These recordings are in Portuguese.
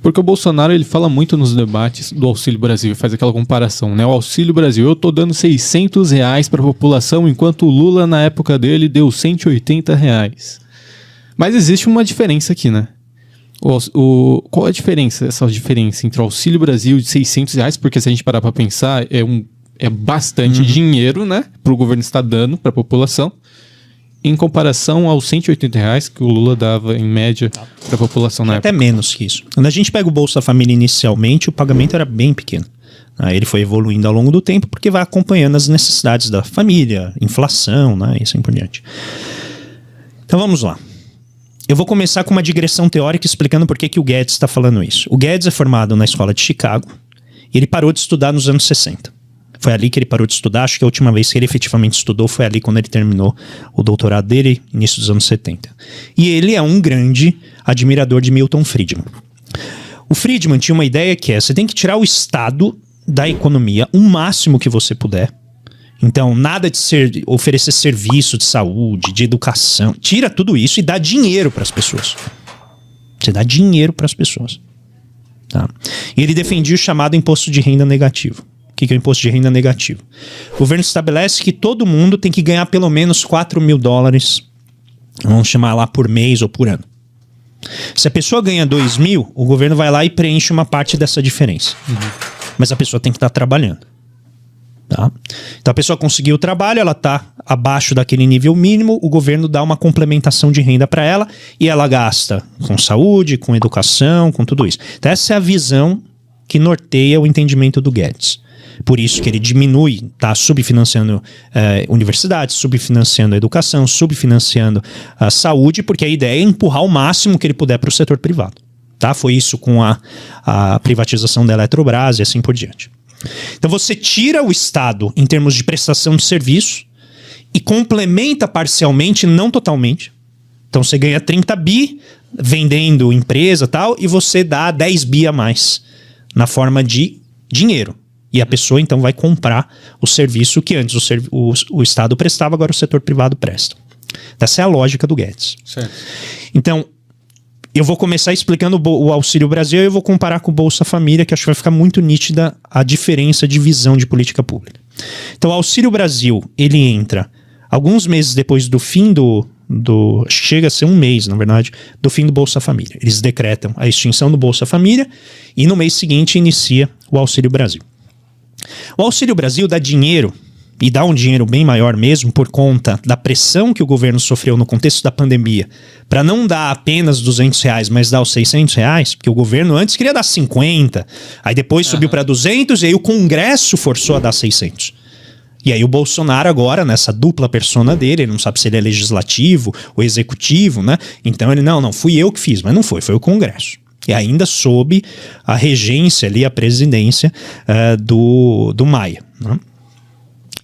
Porque o Bolsonaro, ele fala muito nos debates do Auxílio Brasil, faz aquela comparação, né? O Auxílio Brasil, eu tô dando R$600 para a população, enquanto o Lula, na época dele, deu R$180. Mas existe uma diferença aqui, né? Qual é a diferença, essa diferença entre o Auxílio Brasil de R$600, porque se a gente parar para pensar, é bastante dinheiro, né? Pro governo estar dando para a população, em comparação aos R$180 que o Lula dava em média para a população na época. Até menos que isso. Quando a gente pega o Bolsa Família inicialmente, o pagamento era bem pequeno. Aí ele foi evoluindo ao longo do tempo porque vai acompanhando as necessidades da família, inflação, né, e assim por diante. Então vamos lá. Eu vou começar com uma digressão teórica explicando por que o Guedes está falando isso. O Guedes é formado na escola de Chicago e ele parou de estudar nos anos 60. Foi ali que ele parou de estudar. Acho que a última vez que ele efetivamente estudou foi ali quando ele terminou o doutorado dele, início dos anos 70. E ele é um grande admirador de Milton Friedman. O Friedman tinha uma ideia que você tem que tirar o Estado da economia o máximo que você puder. Então, nada de oferecer serviço de saúde, de educação. Tira tudo isso e dá dinheiro para as pessoas. Você dá dinheiro para as pessoas. Tá? E ele defendia o chamado imposto de renda negativo. O que é o imposto de renda negativo? O governo estabelece que todo mundo tem que ganhar pelo menos $4.000, vamos chamar lá, por mês ou por ano. Se a pessoa ganha 2.000, o governo vai lá e preenche uma parte dessa diferença. Mas a pessoa tem que estar trabalhando. Tá? Então a pessoa conseguiu o trabalho, ela está abaixo daquele nível mínimo, o governo dá uma complementação de renda para ela e ela gasta com saúde, com educação, com tudo isso. Então essa é a visão que norteia o entendimento do Guedes. Por isso que ele diminui, está subfinanciando universidades, subfinanciando a educação, subfinanciando a saúde, porque a ideia é empurrar o máximo que ele puder para o setor privado. Tá? Foi isso com a privatização da Eletrobras e assim por diante. Então você tira o Estado em termos de prestação de serviço e complementa parcialmente, não totalmente. Então você ganha 30 bi vendendo empresa e tal, e você dá 10 bi a mais na forma de dinheiro. E a pessoa então vai comprar o serviço que antes o Estado prestava, agora o setor privado presta. Essa é a lógica do Guedes. Certo. Então, eu vou começar explicando o Auxílio Brasil e eu vou comparar com o Bolsa Família, que acho que vai ficar muito nítida a diferença de visão de política pública. Então, o Auxílio Brasil, ele entra alguns meses depois do fim chega a ser um mês, na verdade, do fim do Bolsa Família. Eles decretam a extinção do Bolsa Família e no mês seguinte inicia o Auxílio Brasil. O Auxílio Brasil dá dinheiro, e dá um dinheiro bem maior mesmo por conta da pressão que o governo sofreu no contexto da pandemia, para não dar apenas R$200, mas dar os R$600, porque o governo antes queria dar 50, aí depois subiu para 200, e aí o Congresso forçou a dar 600. E aí o Bolsonaro agora, nessa dupla persona dele, ele não sabe se ele é legislativo ou executivo, né? Então ele, não, fui eu que fiz, mas não foi o Congresso. E ainda sob a regência ali, a presidência do Maia, né?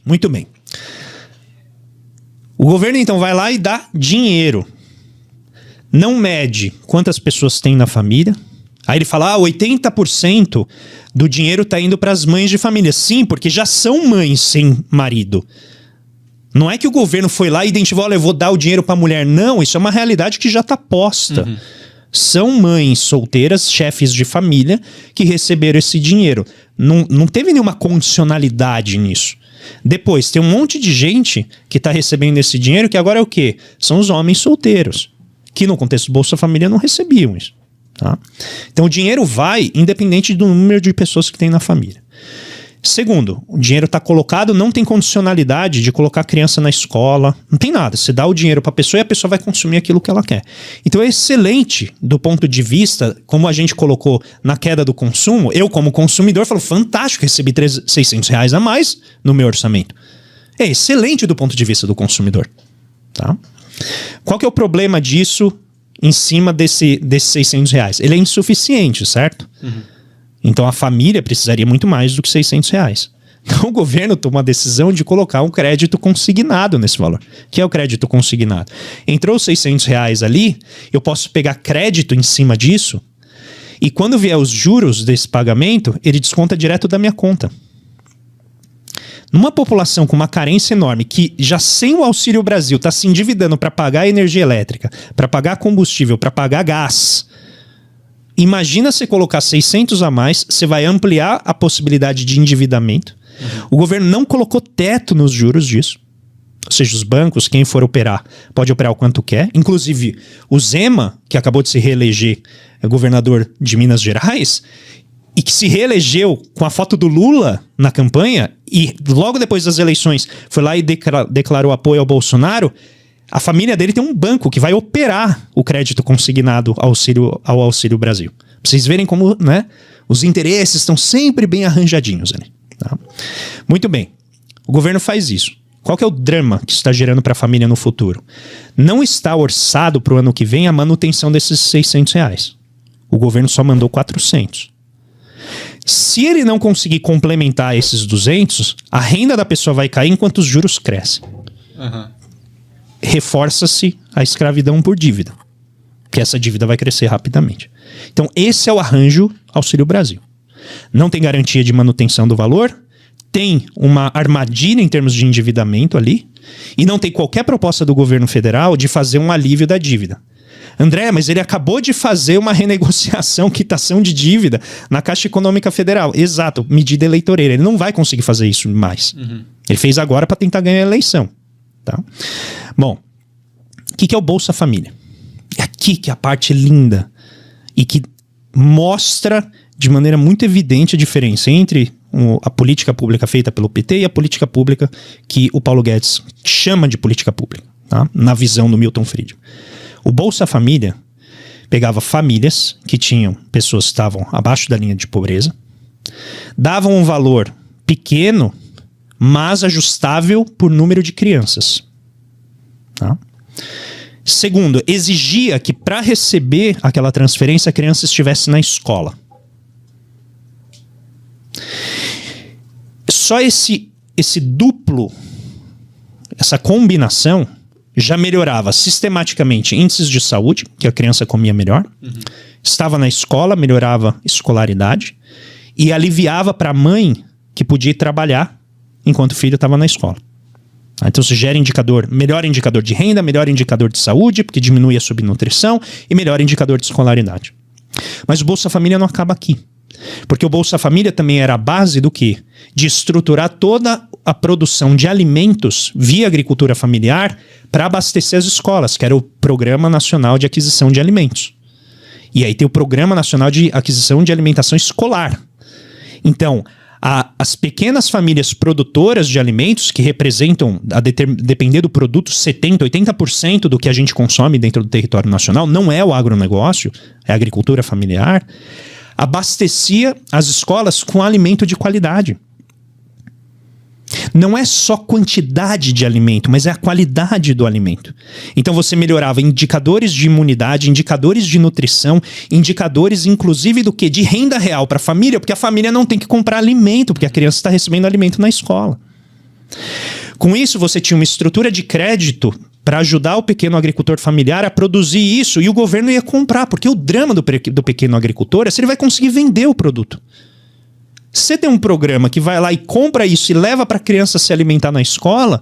Muito bem. O governo então vai lá e dá dinheiro. Não mede quantas pessoas tem na família. Aí ele fala, 80% do dinheiro está indo para as mães de família. Sim, porque já são mães sem marido. Não é que o governo foi lá e identificou, olha, eu vou dar o dinheiro para a mulher. Não, isso é uma realidade que já está posta. São mães solteiras, chefes de família, que receberam esse dinheiro. Não teve nenhuma condicionalidade nisso. Depois, tem um monte de gente que está recebendo esse dinheiro, que agora é o quê? São os homens solteiros, que no contexto do Bolsa Família não recebiam isso. Tá? Então o dinheiro vai independente do número de pessoas que tem na família. Segundo, o dinheiro está colocado, não tem condicionalidade de colocar a criança na escola, não tem nada. Você dá o dinheiro para a pessoa e a pessoa vai consumir aquilo que ela quer. Então é excelente do ponto de vista, como a gente colocou na queda do consumo, eu como consumidor falo, fantástico, recebi R$600 a mais no meu orçamento. É excelente do ponto de vista do consumidor. Tá? Qual que é o problema disso em cima desses R$600? Ele é insuficiente, certo? Então a família precisaria muito mais do que R$600. Então o governo toma a decisão de colocar um crédito consignado nesse valor. O que é o crédito consignado? Entrou R$600 ali, eu posso pegar crédito em cima disso e quando vier os juros desse pagamento, ele desconta direto da minha conta. Numa população com uma carência enorme, que já sem o Auxílio Brasil está se endividando para pagar energia elétrica, para pagar combustível, para pagar gás, Imagina você colocar 600 a mais, você vai ampliar a possibilidade de endividamento. O governo não colocou teto nos juros disso. Ou seja, os bancos, quem for operar, pode operar o quanto quer. Inclusive, o Zema, que acabou de se reeleger governador de Minas Gerais, e que se reelegeu com a foto do Lula na campanha, e logo depois das eleições foi lá e declarou apoio ao Bolsonaro, a família dele tem um banco que vai operar o crédito consignado ao Auxílio Brasil. Pra vocês verem como, né, os interesses estão sempre bem arranjadinhos ali. Tá? Muito bem, o governo faz isso. Qual que é o drama que está gerando para a família no futuro? Não está orçado para o ano que vem a manutenção desses R$600. O governo só mandou 400. Se ele não conseguir complementar esses 200, a renda da pessoa vai cair enquanto os juros crescem. Reforça-se a escravidão por dívida, porque essa dívida vai crescer rapidamente. Então esse é o arranjo Auxílio Brasil. Não tem garantia de manutenção do valor, tem uma armadilha em termos de endividamento ali, e não tem qualquer proposta do governo federal de fazer um alívio da dívida. André, mas ele acabou de fazer uma renegociação, quitação de dívida na Caixa Econômica Federal. Exato, medida eleitoreira. Ele não vai conseguir fazer isso mais. Ele fez agora para tentar ganhar a eleição. Tá? Bom, o que é o Bolsa Família? É aqui que é a parte linda e que mostra de maneira muito evidente a diferença entre a política pública feita pelo PT e a política pública que o Paulo Guedes chama de política pública, tá? Na visão do Milton Friedman. O Bolsa Família pegava famílias que tinham pessoas que estavam abaixo da linha de pobreza, davam um valor pequeno, mas ajustável por número de crianças. Tá? Segundo, exigia que para receber aquela transferência a criança estivesse na escola. Só esse duplo, essa combinação já melhorava sistematicamente índices de saúde, que a criança comia melhor, estava na escola, melhorava escolaridade e aliviava para a mãe que podia ir trabalhar enquanto o filho estava na escola. Então se gera melhor indicador de renda, melhor indicador de saúde, porque diminui a subnutrição, e melhor indicador de escolaridade. Mas o Bolsa Família não acaba aqui. Porque o Bolsa Família também era a base do quê? De estruturar toda a produção de alimentos via agricultura familiar para abastecer as escolas, que era o Programa Nacional de Aquisição de Alimentos. E aí tem o Programa Nacional de Aquisição de Alimentação Escolar. Então, as pequenas famílias produtoras de alimentos, que representam, a depender do produto, 70%, 80% do que a gente consome dentro do território nacional, não é o agronegócio, é a agricultura familiar, abastecia as escolas com alimento de qualidade. Não é só quantidade de alimento, mas é a qualidade do alimento. Então você melhorava indicadores de imunidade, indicadores de nutrição, indicadores inclusive do que? De renda real para a família, porque a família não tem que comprar alimento, porque a criança está recebendo alimento na escola. Com isso você tinha uma estrutura de crédito para ajudar o pequeno agricultor familiar a produzir isso, e o governo ia comprar, porque o drama do pequeno agricultor é se ele vai conseguir vender o produto. Você tem um programa que vai lá e compra isso e leva para a criança se alimentar na escola,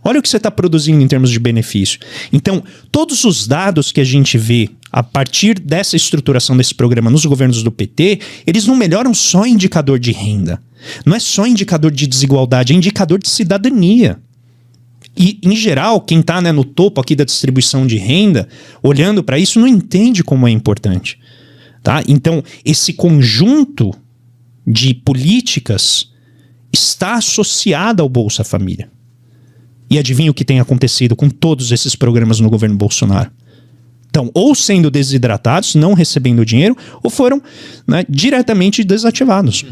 olha o que você está produzindo em termos de benefício. Então, todos os dados que a gente vê a partir dessa estruturação desse programa nos governos do PT, eles não melhoram só indicador de renda. Não é só indicador de desigualdade, é indicador de cidadania. E, em geral, quem está, né, no topo aqui da distribuição de renda, olhando para isso, não entende como é importante. Tá? Então, esse conjunto de políticas está associado ao Bolsa Família. E adivinha o que tem acontecido com todos esses programas no governo Bolsonaro? Então, ou sendo desidratados, não recebendo dinheiro, ou foram, né, diretamente desativados.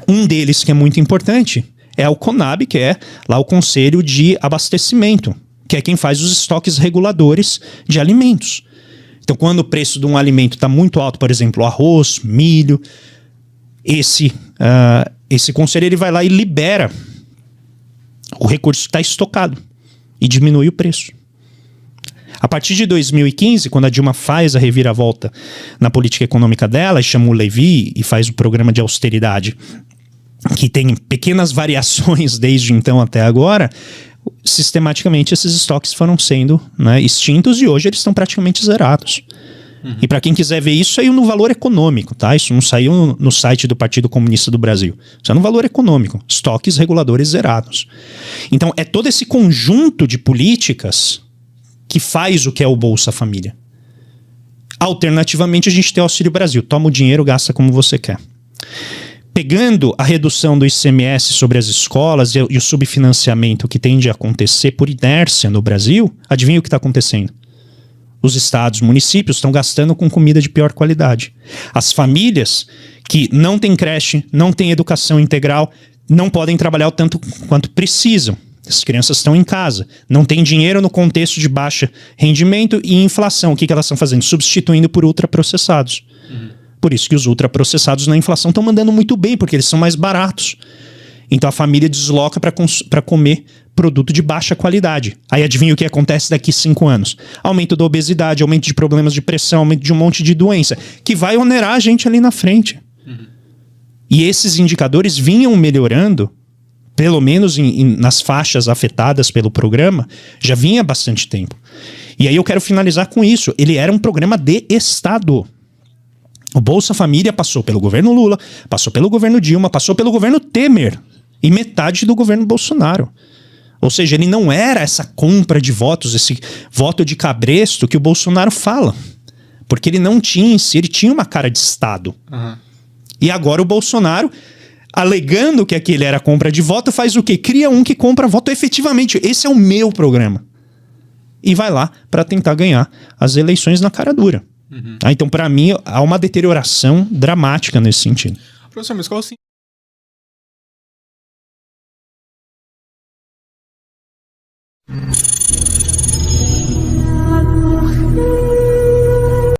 Um deles, que é muito importante, é o CONAB, que é lá o Conselho de Abastecimento, que é quem faz os estoques reguladores de alimentos. Então, quando o preço de um alimento está muito alto, por exemplo, arroz, milho, esse conselho ele vai lá e libera o recurso que está estocado e diminui o preço. A partir de 2015, quando a Dilma faz a reviravolta na política econômica dela, e chama o Levy e faz o programa de austeridade, que tem pequenas variações desde então até agora, sistematicamente esses estoques foram sendo, né, extintos, e hoje eles estão praticamente zerados. E para quem quiser ver isso, saiu no valor econômico, tá? Isso não saiu no site do Partido Comunista do Brasil. Saiu no valor econômico. Estoques reguladores zerados. Então, é todo esse conjunto de políticas que faz o que é o Bolsa Família. Alternativamente, a gente tem o Auxílio Brasil. Toma o dinheiro, gasta como você quer. Pegando a redução do ICMS sobre as escolas e o subfinanciamento que tende a acontecer por inércia no Brasil, adivinha o que está acontecendo? Os estados, municípios estão gastando com comida de pior qualidade. As famílias que não têm creche, não têm educação integral, não podem trabalhar o tanto quanto precisam. As crianças estão em casa, não têm dinheiro no contexto de baixo rendimento e inflação. O que elas estão fazendo? Substituindo por ultraprocessados. Por isso que os ultraprocessados na inflação estão mandando muito bem, porque eles são mais baratos. Então a família desloca para comer produto de baixa qualidade. Aí adivinha o que acontece daqui 5 anos? Aumento da obesidade, aumento de problemas de pressão, aumento de um monte de doença, que vai onerar a gente ali na frente. E esses indicadores vinham melhorando, pelo menos nas faixas afetadas pelo programa, já vinha há bastante tempo. E aí eu quero finalizar com isso. Ele era um programa de Estado. O Bolsa Família passou pelo governo Lula, passou pelo governo Dilma, passou pelo governo Temer e metade do governo Bolsonaro. Ou seja, ele não era essa compra de votos, esse voto de cabresto que o Bolsonaro fala. Porque ele não tinha em si, ele tinha uma cara de Estado. E agora o Bolsonaro, alegando que aquele era compra de voto, faz o quê? Cria um que compra voto efetivamente. Esse é o meu programa. E vai lá para tentar ganhar as eleições na cara dura. Então, para mim, há uma deterioração dramática nesse sentido. Professor, mas qual assim?